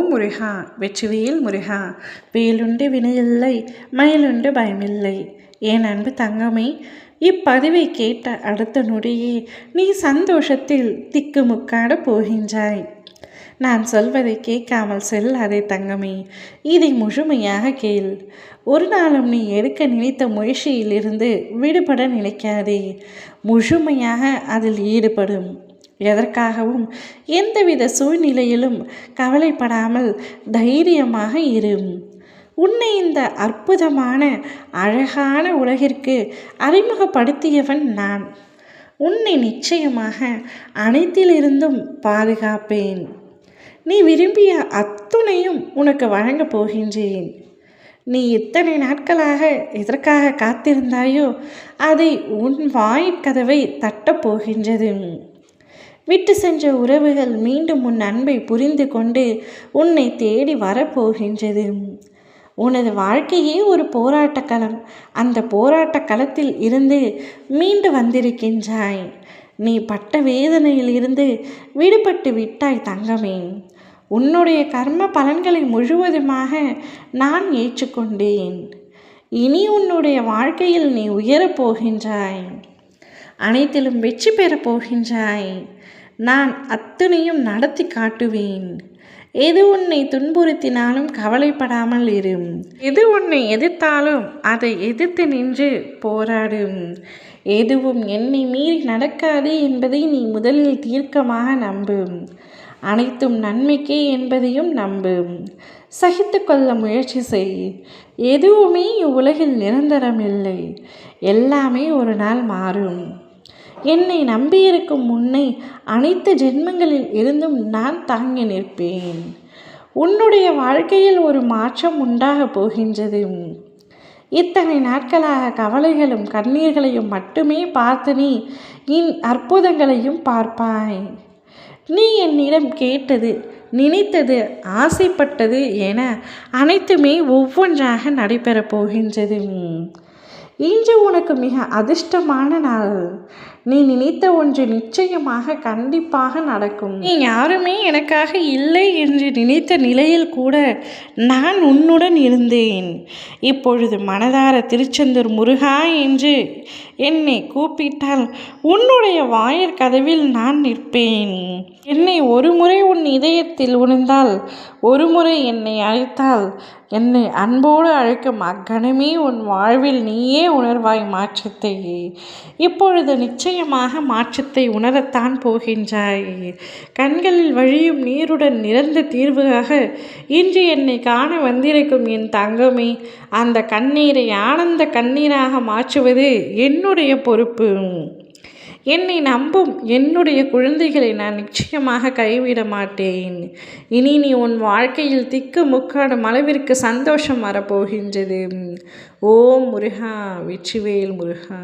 முருகா வெற்றிவேல் முருகா, வேலுண்டு வினையில்லை மயிலுண்டு பயமில்லை. என் அன்பு தங்கமே, இப்பதிவை கேட்ட அடுத்த நொடியே நீ சந்தோஷத்தில் திக்குமுக்காட போகின்றாய். நான் சொல்வதை கேட்காமல் செல்லாதே தங்கமே, இதை முழுமையாக கேள். ஒரு நாளும் நீ எடுக்க நினைத்த முயற்சியிலிருந்து விடுபட நினைக்காதே. முழுமையாக அதில் ஈடுபடும். எதற்காகவும் எந்தவித சூழ்நிலையிலும் கவலைப்படாமல் தைரியமாக இரு. உன்னை இந்த அற்புதமான அழகான உலகிற்கு அறிமுகப்படுத்தியவன் நான். உன்னை நிச்சயமாக அனைத்திலிருந்தும் பாதுகாப்பேன். நீ விரும்பிய அத்துணையும் உனக்கு வழங்கப் போகின்றேன். நீ இத்தனை நாட்களாக எதற்காக காத்திருந்தாயோ அதை உன் வாயிற்கதவை தட்டப் போகின்றது. விட்டு சென்ற உறவுகள் மீண்டும் உன் அன்பை புரிந்து கொண்டு உன்னை தேடி வரப்போகின்றது. உனது வாழ்க்கையே ஒரு போராட்டக்களம். அந்த போராட்ட களத்தில் இருந்து மீண்டு வந்திருக்கின்றாய். நீ பட்ட வேதனையில் இருந்து விடுபட்டு விட்டாய் தங்கமே. உன்னுடைய கர்ம பலன்களை முழுவதுமாக நான் ஏற்றுக்கொண்டேன். இனி உன்னுடைய வாழ்க்கையில் நீ உயரப் போகின்றாய். அனைத்திலும் வெற்றி பெறப் போகின்றாய். நான் அத்தனையும் நடத்தி காட்டுவேன். எது உன்னை துன்புறுத்தினாலும் கவலைப்படாமல் இரு. எது உன்னை எதிர்த்தாலும் அதை எதிர்த்து நின்று போராடும். எதுவும் என்னை மீறி நடக்காது என்பதை நீ முதலில் தீர்க்கமாக நம்பு. அனைத்தும் நன்மைக்கே என்பதையும் நம்பு. சகித்து கொள்ள முயற்சி செய். எதுவுமே இவ்வுலகில் நிரந்தரமில்லை. எல்லாமே ஒரு நாள் மாறும். என்னை நம்பியிருக்கும் உன்னை அனைத்து ஜென்மங்களில் இருந்தும் நான் தாங்கி நிற்பேன். உன்னுடைய வாழ்க்கையில் ஒரு மாற்றம் உண்டாக போகின்றது. இத்தனை நாட்களாக கவலைகளும் கண்ணீர்களையும் மட்டுமே பார்த்து நீ அற்புதங்களையும் பார்ப்பாய். நீ என்னிடம் கேட்டது, நினைத்தது, ஆசைப்பட்டது என அனைத்துமே ஒவ்வொன்றாக நடைபெறப் போகின்றது. இன்று உனக்கு மிக அதிர்ஷ்டமான நாள். நீ நினைத்த ஒன்று நிச்சயமாக கண்டிப்பாக நடக்கும். நீ யாருமே எனக்காக இல்லை என்று நினைத்த நிலையில் கூட நான் உன்னுடன் இருந்தேன். இப்பொழுது மனதார திருச்செந்தூர் முருகா என்று என்னை கூப்பிட்டால் உன்னுடைய வாயிற் கதவில் நான் நிற்பேன். என்னை ஒரு முறை உன் இதயத்தில் உணர்ந்தால், ஒரு முறை என்னை அழைத்தால், என்னை அன்போடு அழைக்கும் அக்கணமே உன் வாழ்வில் நீயே உணர்வாய் மாற்றத்தை. இப்பொழுது நிச்சயமாக மாற்றத்தை உணரத்தான் போகின்றாய். கண்களில் வழியும் நீருடன் நிறந்த தீர்வாக இன்று என்னை காண வந்திருக்கும் என் தங்கமே, அந்த கண்ணீரை ஆனந்த கண்ணீராக மாற்றுவது என்னுடைய பொறுப்பு. என்னை நம்பும் என்னுடைய குழந்தைகளை நான் நிச்சயமாக கைவிட மாட்டேன். இனி நீ உன் வாழ்க்கையில் திக்கு முக்காடும் அளவிற்கு சந்தோஷம் வரப்போகின்றது. ஓம் முருகா வெற்றிவேல் முருகா.